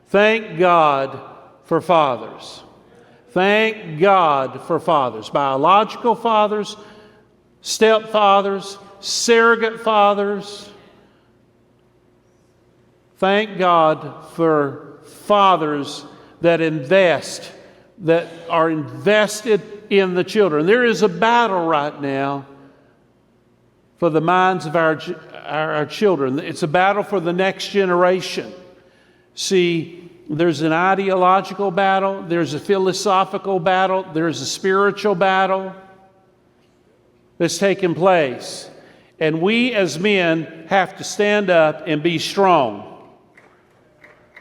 Thank God for fathers. Thank God for fathers. Biological fathers, stepfathers, surrogate fathers. Thank God for fathers that are invested in the children. There is a battle right now for the minds of our children. It's a battle for the next generation. See, there's an ideological battle, there's a philosophical battle, there's a spiritual battle that's taking place. And we as men have to stand up and be strong.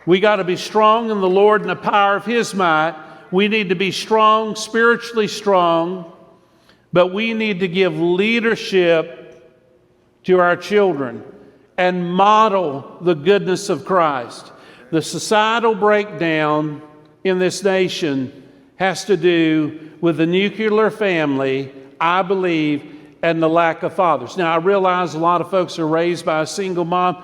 We got to be strong in the Lord and the power of His might. We need to be strong, spiritually strong, but we need to give leadership to our children and model the goodness of Christ. The societal breakdown in this nation has to do with the nuclear family, I believe, and the lack of fathers. Now, I realize a lot of folks are raised by a single mom.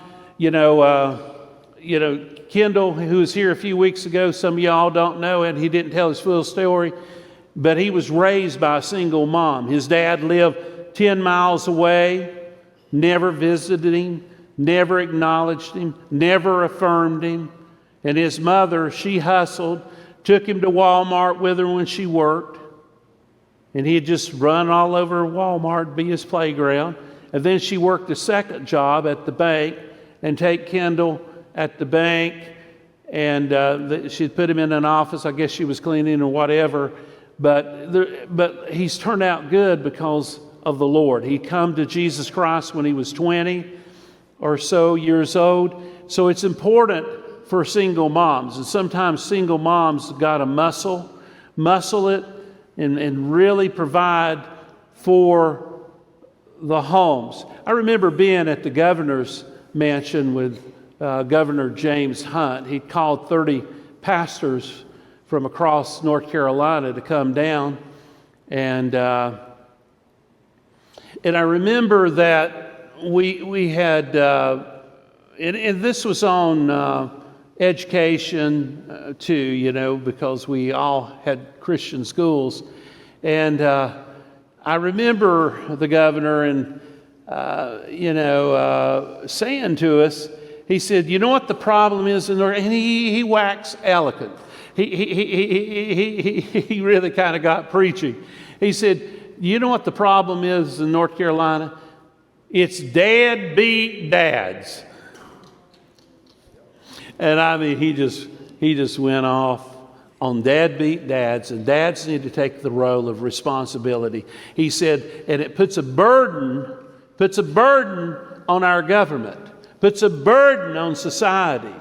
Kendall, who was here a few weeks ago, some of y'all don't know it, he didn't tell his full story, but he was raised by a single mom. His dad lived 10 miles away, never visited him, never acknowledged him, never affirmed him. And his mother, she hustled, took him to Walmart with her when she worked, and he'd just run all over Walmart, be his playground. And then she worked a second job at the bank and take Kendall at the bank, and she'd put him in an office. I guess she was cleaning or whatever, but he's turned out good because of the Lord. He'd come to Jesus Christ when he was 20 or so years old. So it's important for single moms, and sometimes single moms got to muscle it and really provide for the homes. I remember being at the governor's mansion with Governor James Hunt. He called 30 pastors from across North Carolina to come down, and I remember that we had, and this was on education too, because we all had Christian schools, and I remember the governor and saying to us, he said, "You know what the problem is?" And he waxed eloquent. He really kind of got preachy. He said, "You know what the problem is in North Carolina? It's deadbeat dads." And I mean, he just went off on deadbeat dads, and dads need to take the role of responsibility. He said, and it puts a burden on our government. Puts a burden on society.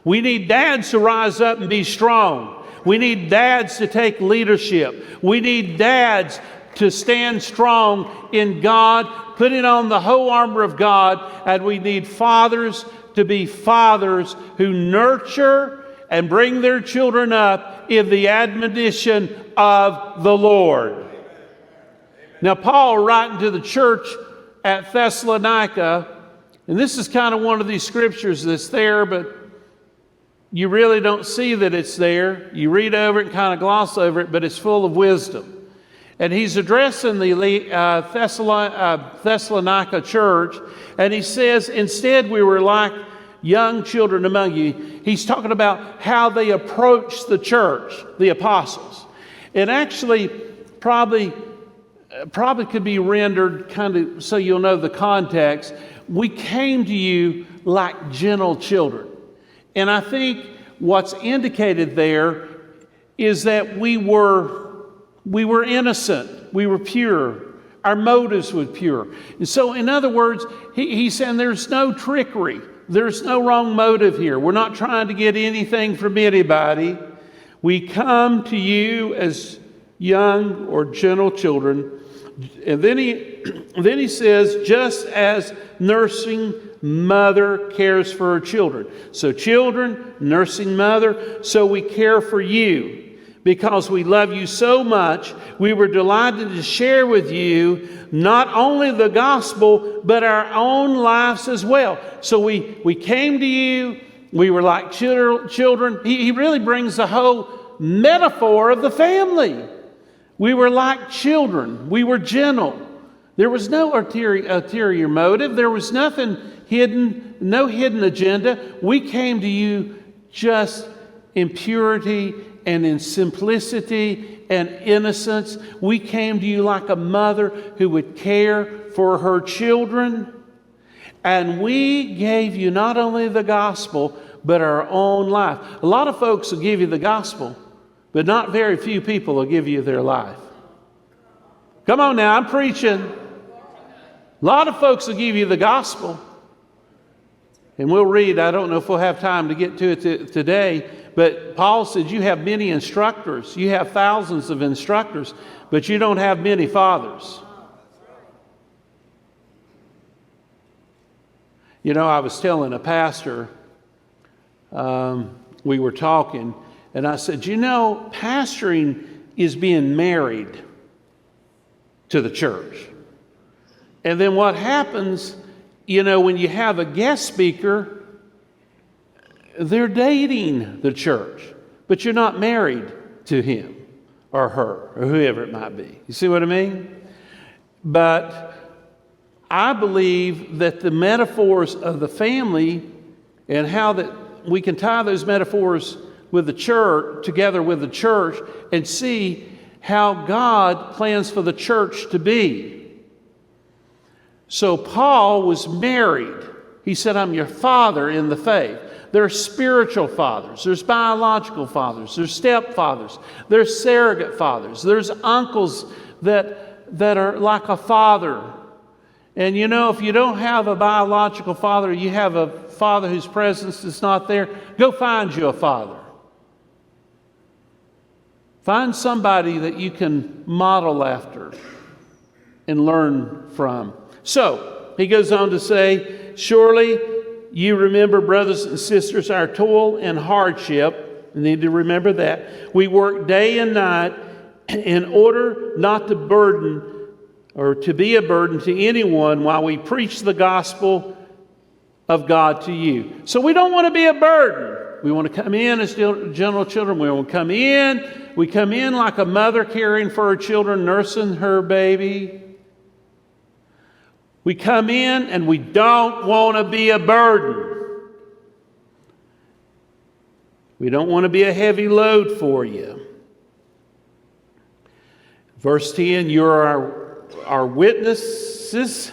We need dads to rise up and be strong. We need dads to take leadership. We need dads to stand strong in God, putting on the whole armor of God, and we need fathers to be fathers who nurture and bring their children up in the admonition of the Lord. Now, Paul, writing to the church at Thessalonica, and this is kind of one of these scriptures that's there, but you really don't see that it's there. You read over it and kind of gloss over it, but it's full of wisdom. And he's addressing the Thessalonica church, and he says, instead we were like young children among you. He's talking about how they approached the church, the apostles. And actually, probably could be rendered kind of so you'll know the context. We came to you like gentle children. And I think what's indicated there is that we were innocent. We were pure. Our motives were pure. And so, in other words, he's saying there's no trickery. There's no wrong motive here. We're not trying to get anything from anybody. We come to you as young or gentle children. And then he says, just as nursing mother cares for her children. So children, nursing mother, so we care for you. Because we love you so much, we were delighted to share with you not only the gospel, but our own lives as well. So we came to you We were like children. He really brings the whole metaphor of the family. We were like children. We were gentle. There was no ulterior motive. There was nothing hidden, no hidden agenda. We came to you just in purity and in simplicity and innocence. We came to you like a mother who would care for her children. And we gave you not only the gospel, but our own life. A lot of folks will give you the gospel, but not very few people will give you their life. Come on now, I'm preaching. A lot of folks will give you the gospel. And we'll read, I don't know if we'll have time to get to it today, but Paul said you have many instructors. You have thousands of instructors, but you don't have many fathers. You know, I was telling a pastor, we were talking, and I said, you know, pastoring is being married to the church. And then what happens, you know, when you have a guest speaker, they're dating the church, but you're not married to him or her or whoever it might be. You see what I mean? But I believe that the metaphors of the family and how that we can tie those metaphors with the church, together with the church, and see how God plans for the church to be. So Paul was married. He said, I'm your father in the faith. There are spiritual fathers. There's biological fathers. There's stepfathers. There's surrogate fathers. There's uncles that are like a father. And you know, if you don't have a biological father, you have a father whose presence is not there, go find you a father. Find somebody that you can model after and learn from. So, he goes on to say, surely you remember, brothers and sisters, our toil and hardship. You need to remember that. We work day and night in order not to burden or to be a burden to anyone while we preach the gospel of God to you. So we don't want to be a burden. We want to come in as gentle children. We want to come in. We come in like a mother caring for her children, nursing her baby. We come in and we don't want to be a burden. We don't want to be a heavy load for you. Verse 10, you're our witnesses,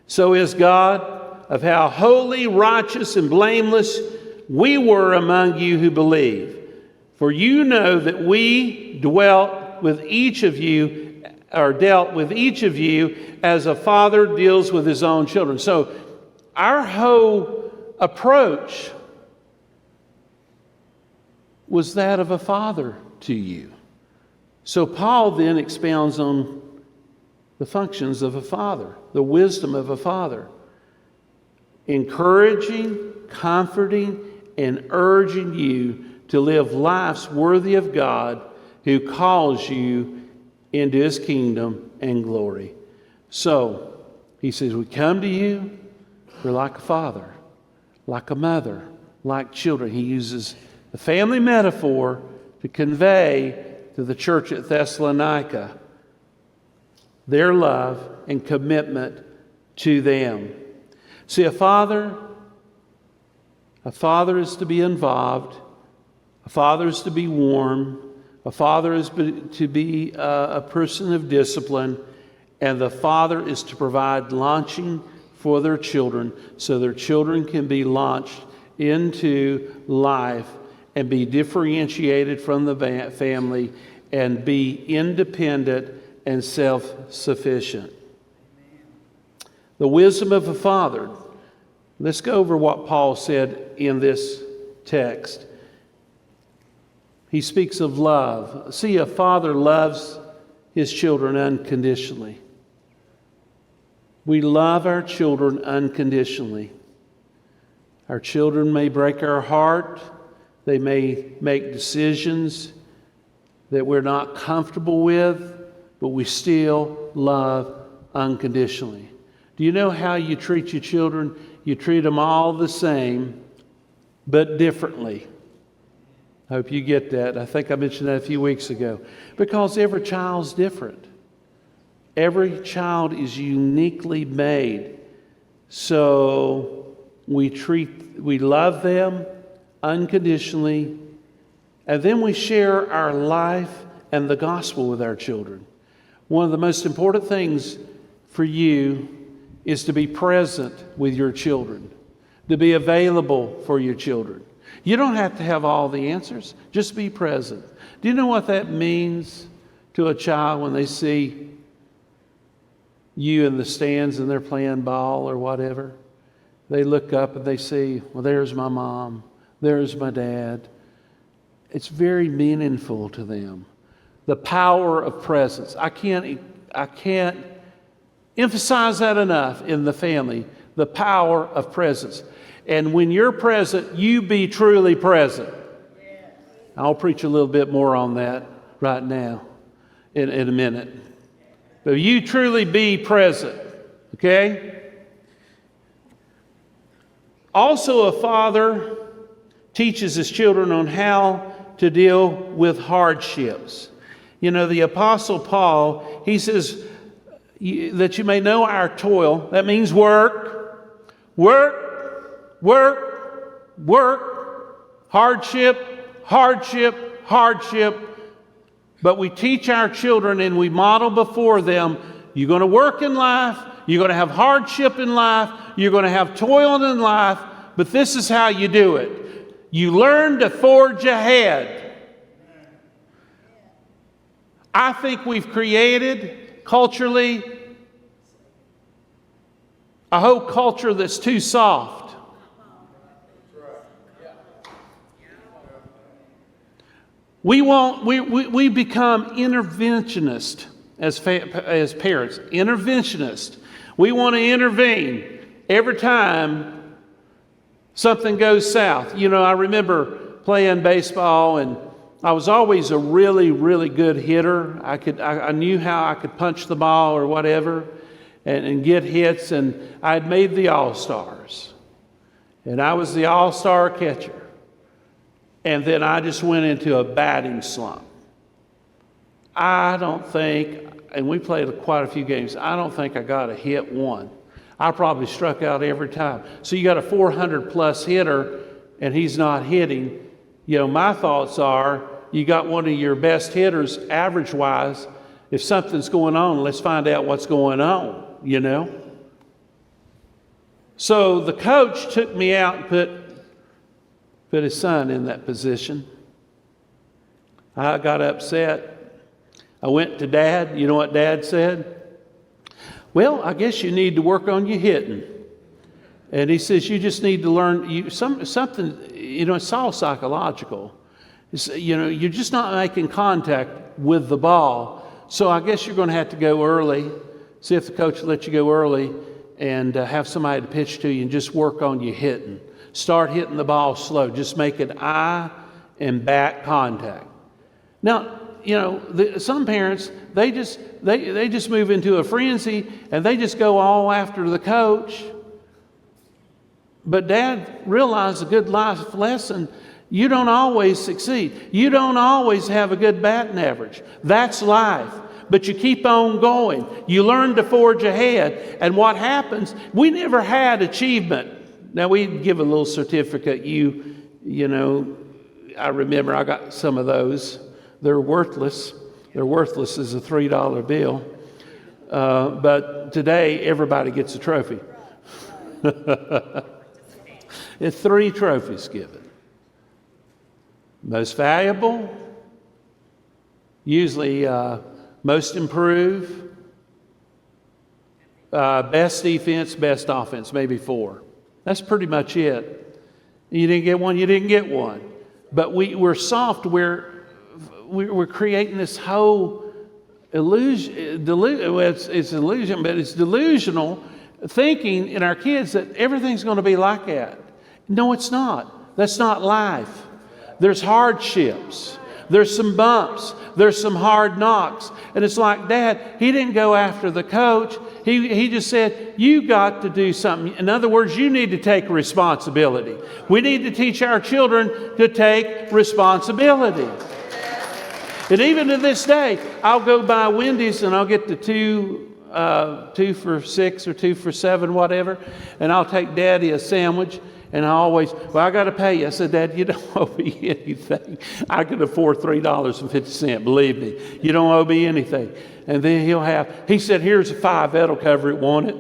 so is God, of how holy, righteous, and blameless we were among you who believe. For you know that we dealt with each of you as a father deals with his own children. So our whole approach was that of a father to you. So Paul then expounds on the functions of a father, the wisdom of a father, encouraging, comforting, and urging you to live lives worthy of God who calls you into his kingdom and glory. So, he says, we come to you, we're like a father, like a mother, like children. He uses the family metaphor to convey to the church at Thessalonica their love and commitment to them. See, a father is to be involved. A father is to be warm. A father is to be a person of discipline. And the father is to provide launching for their children so their children can be launched into life and be differentiated from the family and be independent and self-sufficient. The wisdom of a father. Let's go over what Paul said in this text. He speaks of love. See, a father loves his children unconditionally. We love our children unconditionally. Our children may break our heart. They may make decisions that we're not comfortable with, but we still love unconditionally. Do you know how you treat your children? You treat them all the same but differently. I hope you get that. I think I mentioned that a few weeks ago. Because every child's different. Every child is uniquely made. So we love them unconditionally, and then we share our life and the gospel with our children. One of the most important things for you is to be present with your children, to be available for your children. You don't have to have all the answers, just be present. Do you know what that means to a child when they see you in the stands and they're playing ball or whatever? They look up and they see, well, there's my mom, there's my dad. It's very meaningful to them. The power of presence. I can't emphasize that enough in the family, the power of presence. And when you're present, you be truly present. I'll preach a little bit more on that right now in a minute. But you truly be present, okay? Also, a father teaches his children on how to deal with hardships. You know, the Apostle Paul, he says that you may know our toil. That means work, work, work, work, hardship, hardship, hardship. But we teach our children and we model before them, you're going to work in life, you're going to have hardship in life, you're going to have toil in life, but this is how you do it. You learn to forge ahead. I think we've created culturally a whole culture that's too soft. We become interventionist as parents. Interventionist. We want to intervene every time something goes south. You know, I remember playing baseball, and I was always a really, really good hitter. I knew how I could punch the ball or whatever and get hits, and I'd made the All-Stars. And I was the All-Star catcher. And then I just went into a batting slump. I don't think, and we played quite a few games, I don't think I got a hit one. I probably struck out every time. So you got a 400-plus hitter, and he's not hitting. You know, my thoughts are, you got one of your best hitters, average-wise. If something's going on, let's find out what's going on, you know. So the coach took me out and put his son in that position. I got upset. I went to Dad. You know what Dad said? Well, I guess you need to work on your hitting. And he says, you just need to learn something, you know, it's all psychological. You know, you're just not making contact with the ball. So I guess you're going to have to go early, see if the coach will let you go early, and have somebody to pitch to you and just work on your hitting. Start hitting the ball slow. Just make an eye and bat contact. Now, you know, some parents, they just move into a frenzy and they just go all after the coach. But Dad realized a good life lesson. You don't always succeed. You don't always have a good batting average. That's life. But you keep on going. You learn to forge ahead. And what happens, we never had achievement. Now, we'd give a little certificate. You know, I remember I got some of those. They're worthless. They're worthless as a $3 bill. But today, everybody gets a trophy. It's 3 trophies given. Most valuable, usually most improved, best defense, best offense, maybe 4. That's pretty much it. You didn't get one, you didn't get one. But we're soft, we're creating this whole illusion, it's illusion, but it's delusional thinking in our kids that everything's going to be like that. No, it's not. That's not life. There's hardships. There's some bumps. There's some hard knocks. And it's like, Dad, he didn't go after the coach. He just said, you got to do something. In other words, you need to take responsibility. We need to teach our children to take responsibility. And even to this day, I'll go by Wendy's and I'll get the two for $6 or 2 for $7, whatever, and I'll take Daddy a sandwich. And I always, well, I got to pay you. I said, Dad, you don't owe me anything. I can afford $3.50. Believe me, you don't owe me anything. And then he said, here's a $5. That'll cover it, won't it?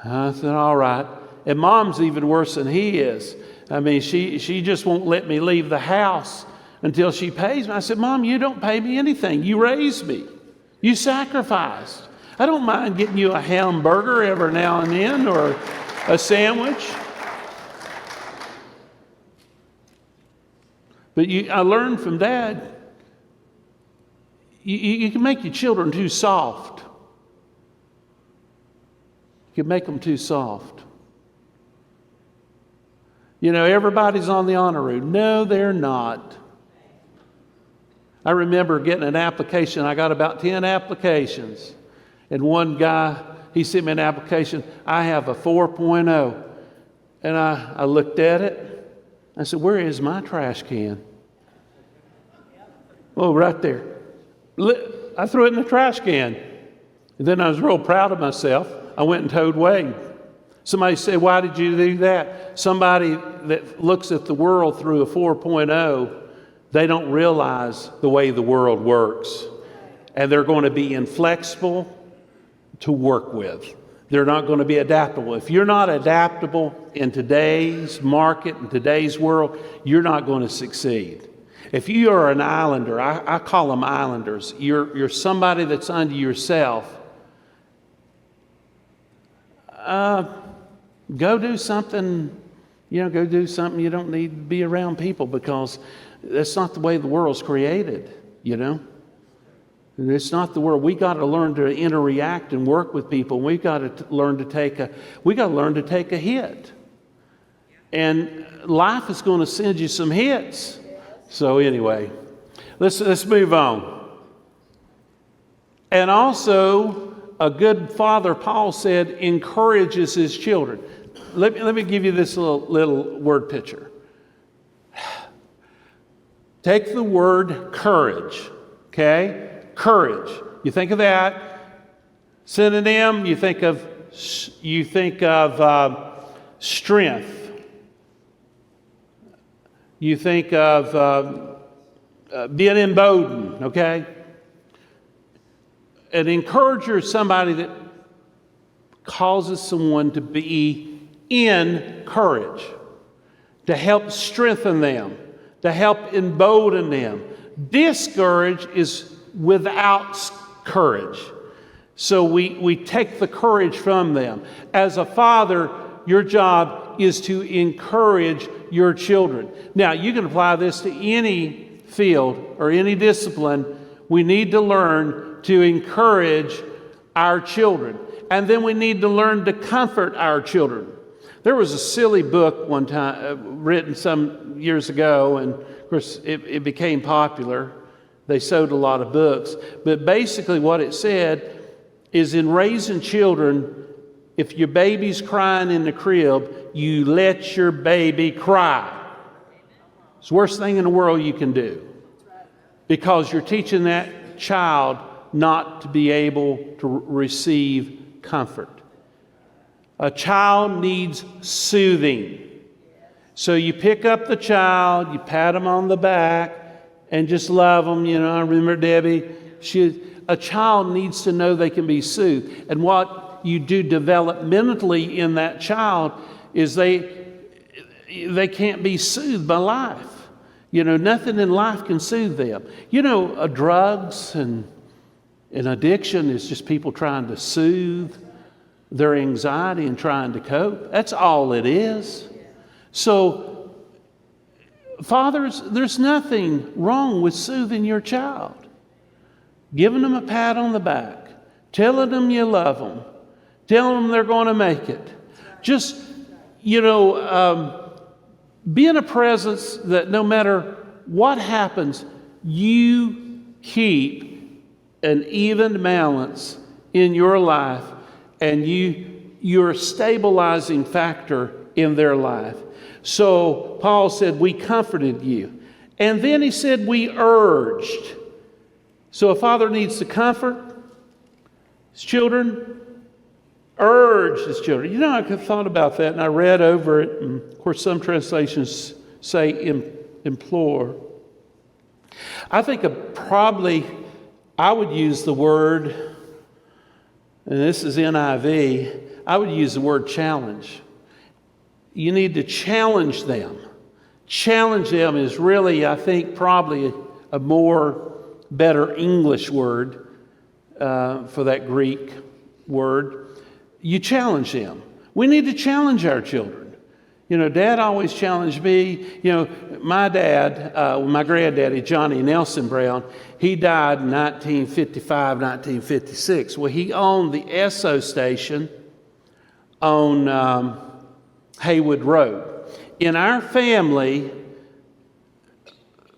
I said, all right. And Mom's even worse than he is. I mean, she just won't let me leave the house until she pays me. I said, Mom, you don't pay me anything. You raised me. You sacrificed. I don't mind getting you a hamburger every now and then or a sandwich. But I learned from Dad, you can make your children too soft. You can make them too soft. You know, everybody's on the honor roll. No, they're not. I remember getting an application. I got about 10 applications. And one guy, he sent me an application. I have a 4.0. And I looked at it. I said, where is my trash can? Oh, right there. I threw it in the trash can. And then I was real proud of myself. I went and told Wade. Somebody said, why did you do that? Somebody that looks at the world through a 4.0, they don't realize the way the world works. And they're going to be inflexible to work with. They're not going to be adaptable. If you're not adaptable in today's market, in today's world, you're not going to succeed. If you are an islander, I call them islanders. You're somebody that's unto yourself. Go do something. Go do something. You don't need to be around people because that's not the way the world's created. It's not the world. We got to learn to interact and work with people. We got to learn to take a hit. And life is going to send you some hits. So anyway, let's move on. And also, a good father, Paul said, encourages his children. Let me give you this little word picture. Take the word courage. Okay. Courage. You think of that. Synonym, you think of strength. You think of being emboldened, okay? An encourager is somebody that causes someone to be in courage, to help strengthen them, to help embolden them. Discourage is without courage. So we take the courage from them. As a father, your job is to encourage your children. Now, you can apply this to any field or any discipline. We need to learn to encourage our children. And then we need to learn to comfort our children. There was a silly book one time written some years ago, and of course it became popular. They sold a lot of books. But basically what it said is in raising children, if your baby's crying in the crib, you let your baby cry. It's the worst thing in the world you can do. Because you're teaching that child not to be able to receive comfort. A child needs soothing. So you pick up the child, you pat him on the back, and just love them. I remember Debbie, a child needs to know they can be soothed. And what you do developmentally in that child is they can't be soothed by life. Nothing in life can soothe them. Drugs and addiction is just people trying to soothe their anxiety and trying to cope. That's all it is. So, fathers, there's nothing wrong with soothing your child. Giving them a pat on the back. Telling them you love them. Telling them they're going to make it. Just, being a presence that no matter what happens, you keep an even balance in your life, and you're a stabilizing factor in their life. So Paul said, we comforted you. And then he said, we urged. So a father needs to comfort his children, urge his children. You know, I thought about that, and I read over it, and of course some translations say implore. I think probably I would use the word, and this is NIV, I would use the word challenge. You need to challenge them. Challenge them is really, I think, probably a better English word for that Greek word. You challenge them. We need to challenge our children. You know, Dad always challenged me. You know, my dad, my granddaddy, Johnny Nelson Brown, he died in 1955, 1956. Well, he owned the Esso station on Haywood Road. In our family,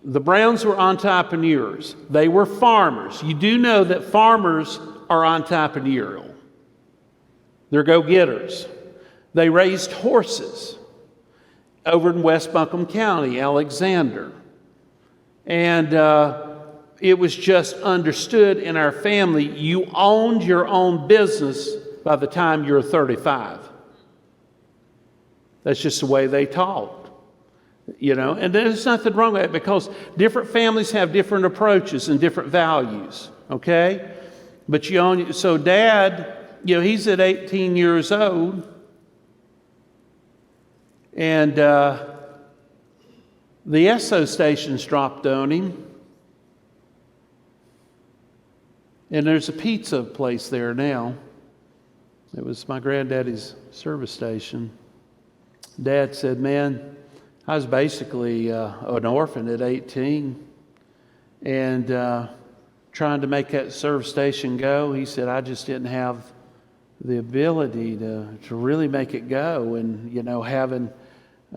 the Browns were entrepreneurs. They were farmers. You do know that farmers are entrepreneurial. They're go-getters. They raised horses over in West Buncombe County, Alexander. And it was just understood in our family, you owned your own business by the time you're 35. That's just the way they taught, you know. And there's nothing wrong with that because different families have different approaches and different values, okay? But you own, so Dad, you know, he's at 18 years old, and the Esso station's dropped on him. And there's a pizza place there now. It was my granddaddy's service station. Dad said, man, I was basically an orphan at 18 and trying to make that service station go. He said, I just didn't have the ability to really make it go. And, you know, having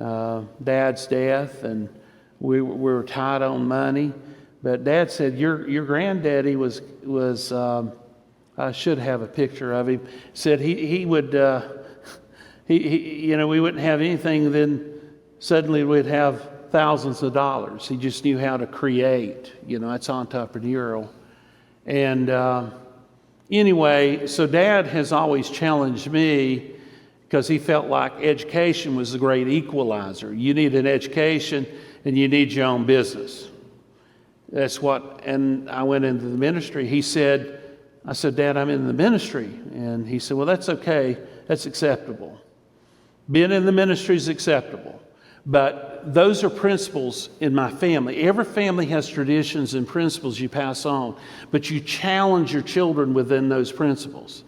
Dad's death, and we were tight on money. But Dad said, your granddaddy was I should have a picture of him, said he would... you know, we wouldn't have anything, then suddenly we'd have thousands of dollars. He just knew how to create. You know, that's entrepreneurial. And anyway, so Dad has always challenged me because he felt like education was the great equalizer. You need an education and you need your own business. That's what, and I went into the ministry. I said, Dad, I'm in the ministry. And he said, well, that's okay. That's acceptable. Being in the ministry is acceptable. But those are principles in my family. Every family has traditions and principles you pass on, but you challenge your children within those principles.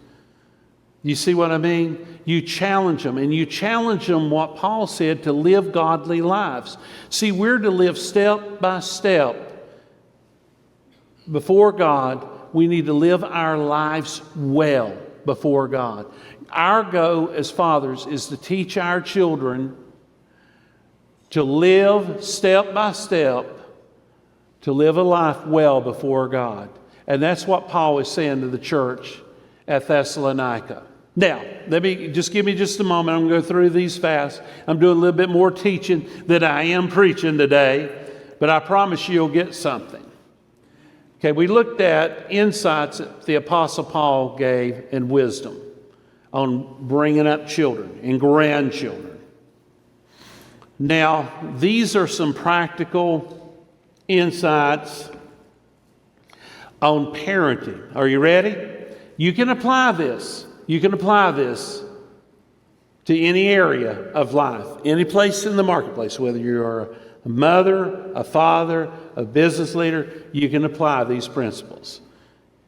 You see what I mean? You challenge them, and you challenge them what Paul said, to live godly lives. See, we're to live step by step before God. We need to live our lives well before God. Our goal as fathers is to teach our children to live step by step, to live a life well before God. And that's what Paul is saying to the church at Thessalonica. Now, give me just a moment. I'm going to go through these fast. I'm doing a little bit more teaching than I am preaching today, but I promise you you'll get something. Okay, we looked at insights that the Apostle Paul gave in wisdom on bringing up children and grandchildren. Now, these are some practical insights on parenting. Are you ready? You can apply this. You can apply this to any area of life, any place in the marketplace, whether you're a mother, a father, a business leader, you can apply these principles.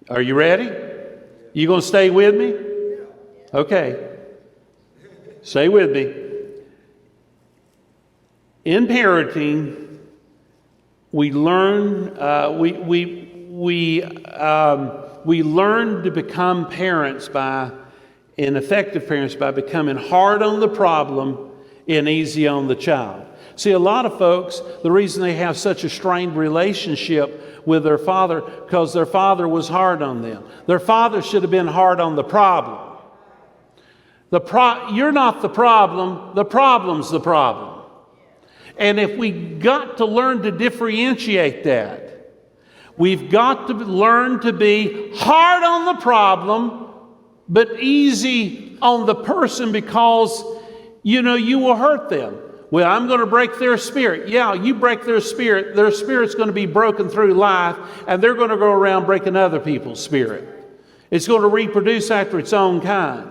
Are you ready? You going to stay with me? Okay. Stay with me. In parenting, we learn we learn to become parents effective parents by becoming hard on the problem and easy on the child. See, a lot of folks, the reason they have such a strained relationship with their father because their father was hard on them. Their father should have been hard on the problem. You're not the problem's the problem. And if we got to learn to differentiate that, we've got to learn to be hard on the problem, but easy on the person because, you will hurt them. Well, I'm going to break their spirit. Yeah, you break their spirit's going to be broken through life, and they're going to go around breaking other people's spirit. It's going to reproduce after its own kind.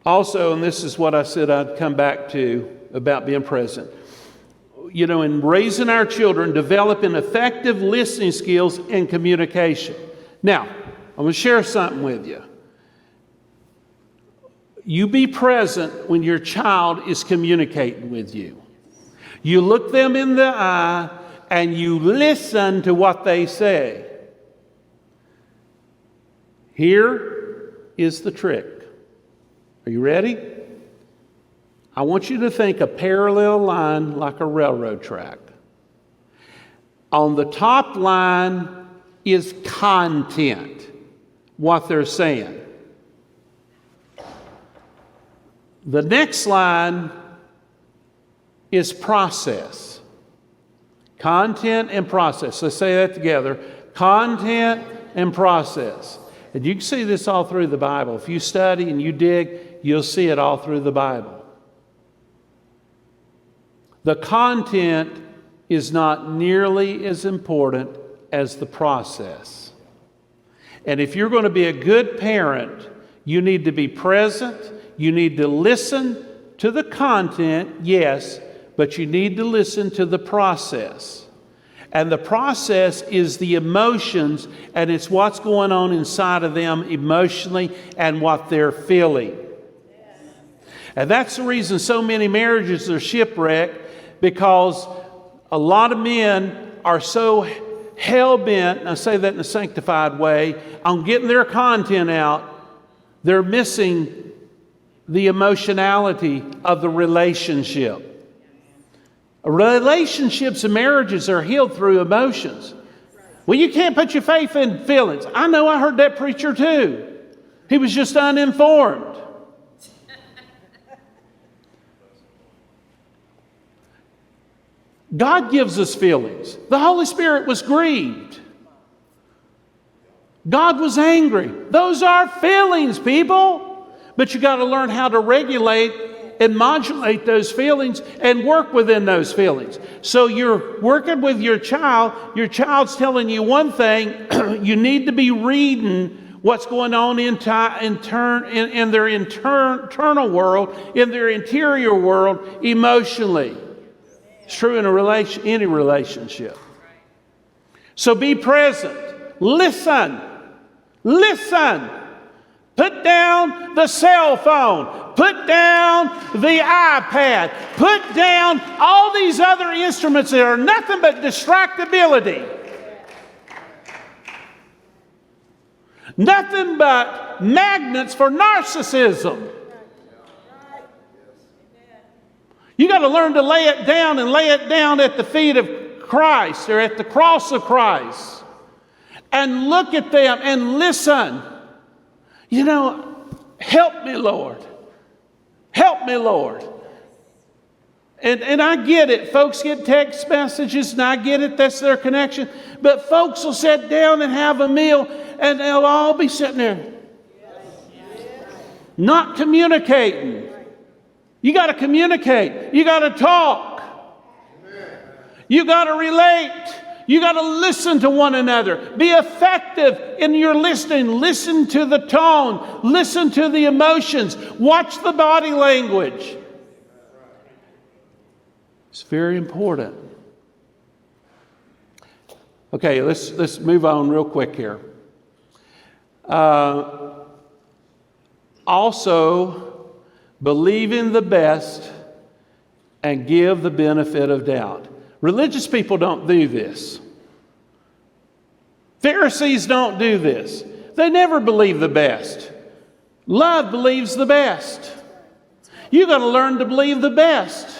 Also, and this is what I said I'd come back to about being present. In raising our children, developing effective listening skills and communication. Now, I'm going to share something with you. You be present when your child is communicating with you. You look them in the eye and you listen to what they say. Here is the trick. Are you ready? I want you to think a parallel line like a railroad track. On the top line is content, what they're saying. The next line is process. Content and process. Let's say that together. Content and process. And you can see this all through the Bible. If you study and you dig, you'll see it all through the Bible. The content is not nearly as important as the process. And if you're going to be a good parent, you need to be present. You need to listen to the content, yes, but you need to listen to the process. And the process is the emotions, and it's what's going on inside of them emotionally and what they're feeling. And that's the reason so many marriages are shipwrecked, because a lot of men are so hell-bent, and I say that in a sanctified way, on getting their content out, they're missing the emotionality of the relationship. Relationships and marriages are healed through emotions. Well, you can't put your faith in feelings. I know, I heard that preacher too. He was just uninformed. God gives us feelings. The Holy Spirit was grieved. God was angry. Those are feelings, people. But you got to learn how to regulate and modulate those feelings and work within those feelings. So you're working with your child's telling you one thing, you need to be reading what's going on in their internal world, in their interior world, emotionally. It's true in any relationship. So be present. Listen. Put down the cell phone. Put down the iPad. Put down all these other instruments that are nothing but distractibility. Nothing but magnets for narcissism. You got to learn to lay it down, and lay it down at the feet of Christ, or at the cross of Christ, and look at them and listen. Help me, Lord. Help me, Lord. And I get it. Folks get text messages, and I get it. That's their connection. But folks will sit down and have a meal, and they'll all be sitting there not communicating. You got to communicate. You got to talk. You got to relate. You got to listen to one another. Be effective in your listening. Listen to the tone. Listen to the emotions. Watch the body language. It's very important. Okay, let's move on real quick here. Also, believe in the best and give the benefit of doubt. Religious people don't do this. Pharisees don't do this. They never believe the best. Love believes the best. You got to learn to believe the best.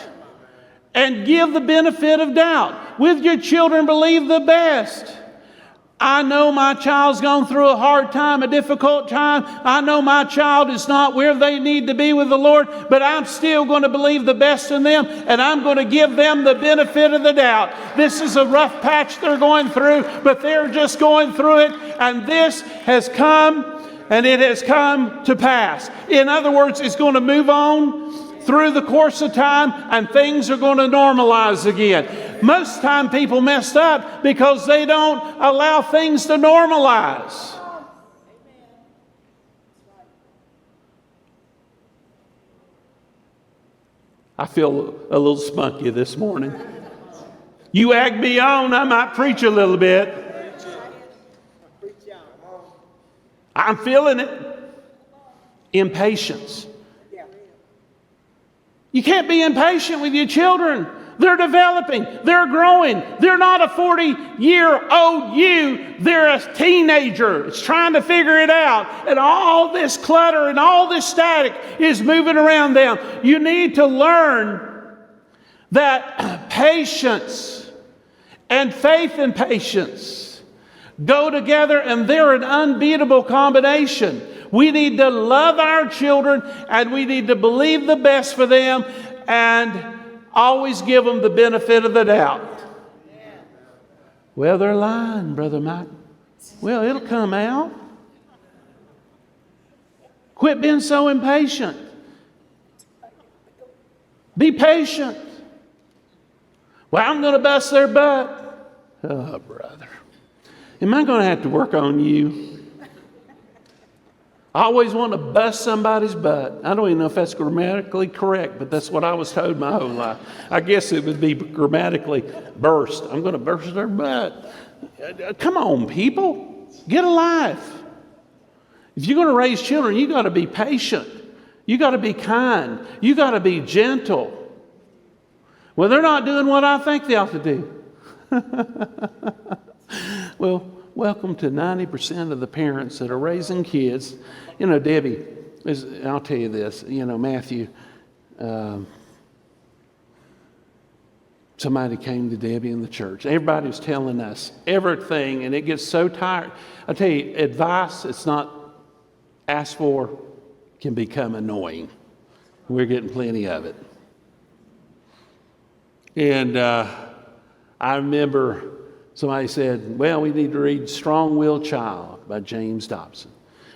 and give the benefit of doubt. With your children, believe the best. I know my child's gone through a hard time, a difficult time. I know my child is not where they need to be with the Lord, but I'm still going to believe the best in them, and I'm going to give them the benefit of the doubt. This is a rough patch they're going through, but they're just going through it, and this has come, and it has come to pass. In other words, it's going to move on through the course of time, and things are going to normalize again. Most time people mess up because they don't allow things to normalize. I feel a little spunky this morning. You egg me on, I might preach a little bit. I'm feeling it. Impatience. You can't be impatient with your children. They're developing. They're growing. They're not a 40-year-old you. They're a teenager. It's trying to figure it out. And all this clutter and all this static is moving around them. You need to learn that patience and faith and patience go together, and they're an unbeatable combination. We need to love our children, and we need to believe the best for them, and always give them the benefit of the doubt. Well, they're lying, Brother Mike. Well, it'll come out. Quit being so impatient. Be patient. Well, I'm going to bust their butt. Oh, brother. Am I going to have to work on you? I always want to bust somebody's butt. I don't even know if that's grammatically correct, but that's what I was told my whole life. I guess it would be grammatically burst. I'm going to burst their butt. Come on, people. Get a life. If you're going to raise children, you got to be patient. You got to be kind. You got to be gentle. Well, they're not doing what I think they ought to do. Well, welcome to 90% of the parents that are raising kids. You know, Debbie, I'll tell you this, Matthew, somebody came to Debbie in the church. Everybody was telling us everything, and it gets so tired. I tell you, advice, it's not asked for, can become annoying. We're getting plenty of it. And I remember somebody said, well, we need to read Strong-Willed Child by James Dobson.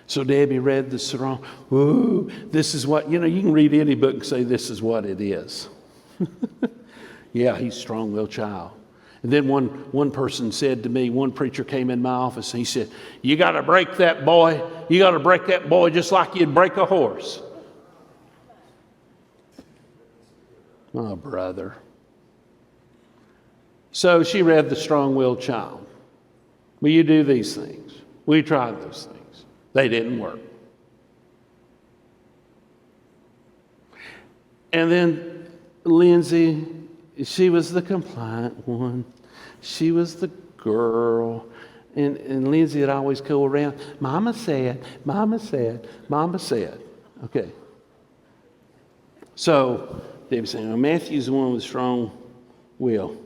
So Debbie read the strong, ooh, this is what, you can read any book and say this is what it is. Yeah, he's strong-willed child. And then one person said to me, one preacher came in my office and he said, you got to break that boy. You got to break that boy just like you'd break a horse. Oh, brother. So she read The Strong-Willed Child. Will you do these things? We tried those things. They didn't work. And then Lindsay, she was the compliant one. She was the girl. And Lindsay would always go around, Mama said, Mama said, Mama said. Okay. So they were saying, well, Matthew's the one with strong will.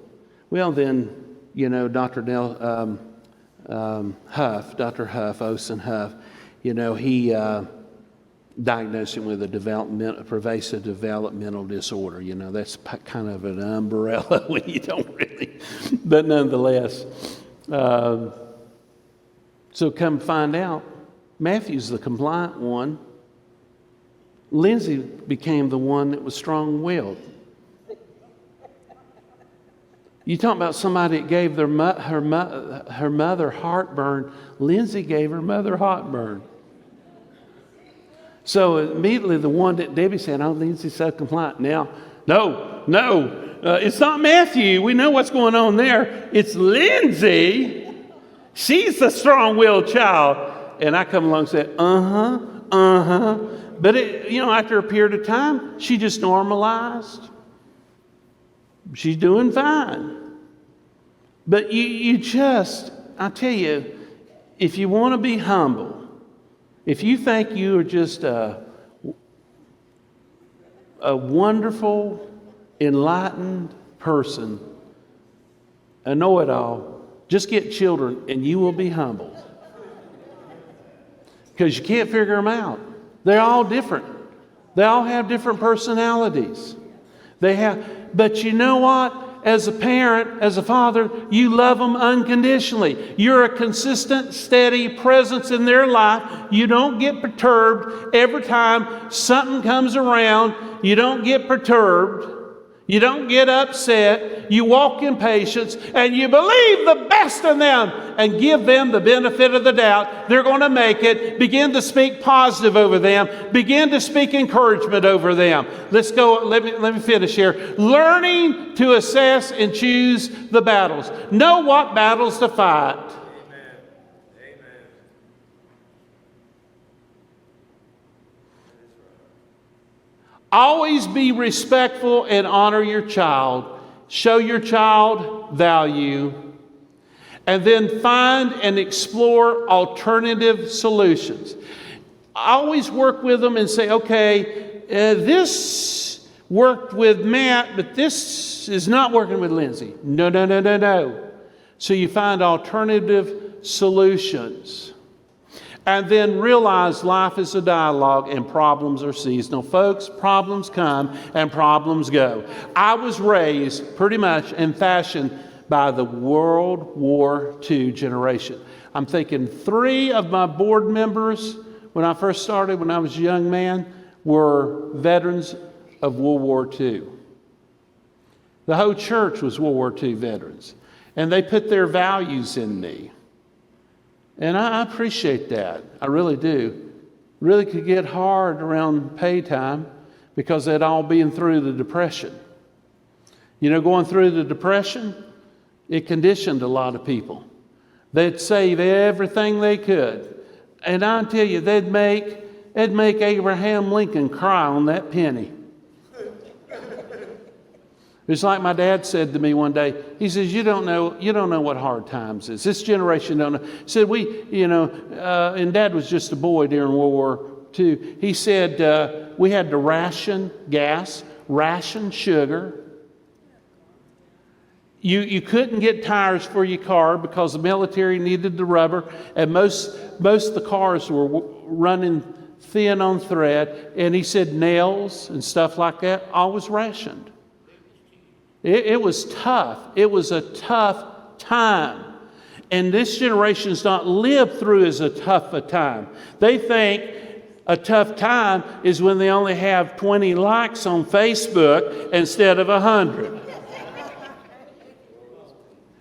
Well, then, Dr. Huff, Dr. Huff, Osen Huff, he diagnosed him with a pervasive developmental disorder. That's kind of an umbrella when you don't really, but nonetheless. So come find out, Matthew's the compliant one. Lindsay became the one that was strong-willed. You talk about somebody that gave her mother heartburn. Lindsay gave her mother heartburn. So immediately the one that Debbie said, oh, Lindsay's so compliant. Now, no, it's not Matthew. We know what's going on there. It's Lindsay. She's the strong-willed child. And I come along and say, But after a period of time, she just normalized. She's doing fine. But I tell you, if you want to be humble, if you think you are just a wonderful, enlightened person, a know-it-all, just get children and you will be humbled. Because you can't figure them out. They're all different. They all have different personalities. But you know what? As a parent, as a father, you love them unconditionally. You're a consistent, steady presence in their life. You don't get perturbed every time something comes around. You don't get perturbed. You don't get upset. You walk in patience, and you believe the best in them and give them the benefit of the doubt. They're going to make it. Begin to speak positive over them. Begin to speak encouragement over them. Let's go. Let me finish here. Learning to assess and choose the battles. Know what battles to fight. Always be respectful and honor your child. Show your child value. And then find and explore alternative solutions. Always work with them and say, okay, this worked with Matt, but this is not working with Lindsay. No. So you find alternative solutions. And then realize life is a dialogue and problems are seasonal. Folks, problems come and problems go. I was raised pretty much and fashioned by the World War II generation. I'm thinking 3 of my board members when I first started, when I was a young man, were veterans of World War II. The whole church was World War II veterans. And they put their values in me. And I appreciate that. I really do. Really could get hard around pay time because they'd all been through the Depression. You know, going through the Depression, it conditioned a lot of people. They'd save everything they could. And I tell you, they'd make Abraham Lincoln cry on that penny. It's like my dad said to me one day. He says, you don't know what hard times is. This generation don't know. He said, and Dad was just a boy during World War II. He said, we had to ration gas, ration sugar. You couldn't get tires for your car because the military needed the rubber, and most of the cars were running thin on thread. And he said nails and stuff like that, all was rationed. It was tough. It was a tough time. And this generation's not lived through as a tough a time. They think a tough time is when they only have 20 likes on Facebook instead of 100.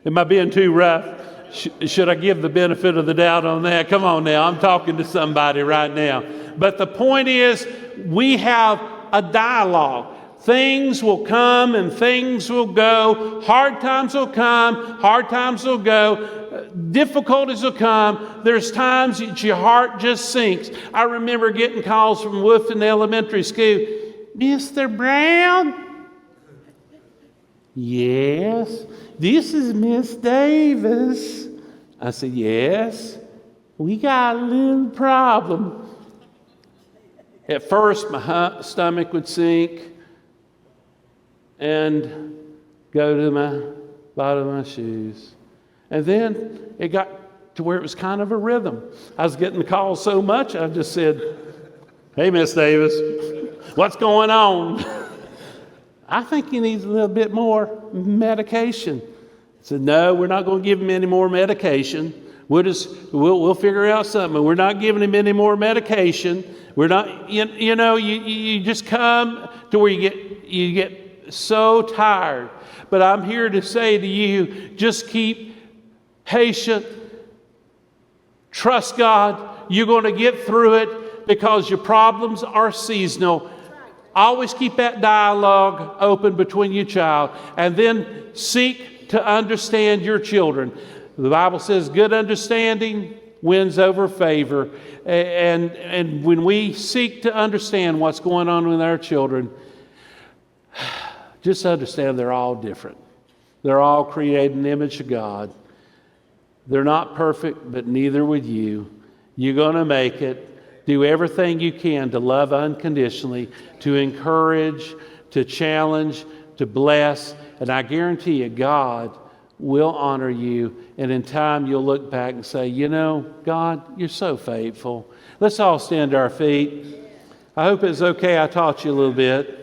Am I being too rough? Should I give the benefit of the doubt on that? Come on now, I'm talking to somebody right now. But the point is, we have a dialogue. Things will come and things will go. Hard times will come, hard times will go. Difficulties will come. There's times that your heart just sinks. I remember getting calls from Woofton Elementary School. Mr. Brown? Yes. This is Miss Davis. I said, yes. We got a little problem. At first, my stomach would sink and go to my bottom of my shoes. And then it got to where it was kind of a rhythm. I was getting the call so much, I just said, hey, Miss Davis, what's going on? I think he needs a little bit more medication. I said, no, we're not going to give him any more medication. We'll figure out something. We're not giving him any more medication. We're not, you just come to where you get so tired. But I'm here to say to you, just keep patient. Trust God. You're going to get through it because your problems are seasonal. Always keep that dialogue open between your child, and then seek to understand your children. The Bible says good understanding wins over favor. And when we seek to understand what's going on with our children, just understand they're all different. They're all created in the image of God. They're not perfect, but neither would you. You're going to make it. Do everything you can to love unconditionally, to encourage, to challenge, to bless, And I guarantee you, God will honor you. And in time, you'll look back and say, you know, God, you're so faithful. Let's all stand to our feet. I hope it's okay I taught you a little bit.